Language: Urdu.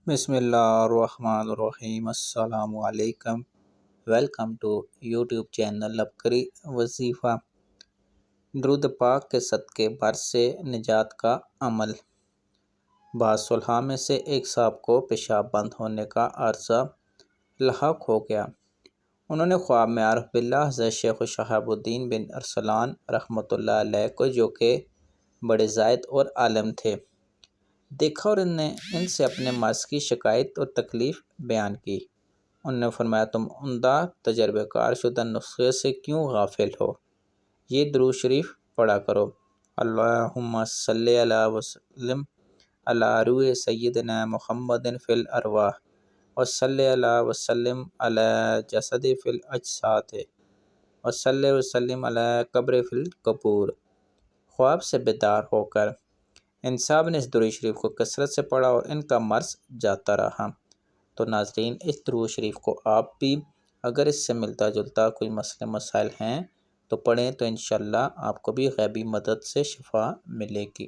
بسم اللہ الرحمن الرحیم۔ السلام علیکم۔ ویلکم ٹو یوٹیوب چینل عبقری وظیفہ۔ درود پاک کے صدقے برس سے نجات کا عمل۔ بعض صلحاء میں سے ایک صاحب کو پیشاب بند ہونے کا عارضہ لاحق ہو گیا۔ انہوں نے خواب میں عارف باللہ حضرت شیخ شہاب الدین بن ارسلان رحمۃ اللہ علیہ کو، جو کہ بڑے زاہد اور عالم تھے، دیکھا اور ان سے اپنے مرض کی شکایت اور تکلیف بیان کی۔ انہوں نے فرمایا، تم عمدہ تجربہ کار شدہ نسخے سے کیوں غافل ہو؟ یہ درود شریف پڑھا کرو: اللہم صلی علی وسلم علی روح سیدنا محمد فی الارواح وصلی علی وسلم علی جسد فی الاجساد وصلی وسلم علی قبر فی القبور۔ خواب سے بیدار ہو کر ان صاحب نے اس درود شریف کو کثرت سے پڑھا اور ان کا مرض جاتا رہا۔ تو ناظرین، اس درود شریف کو آپ بھی اگر اس سے ملتا جلتا کوئی مسئلے مسائل ہیں تو پڑھیں، تو انشاءاللہ آپ کو بھی غیبی مدد سے شفا ملے گی۔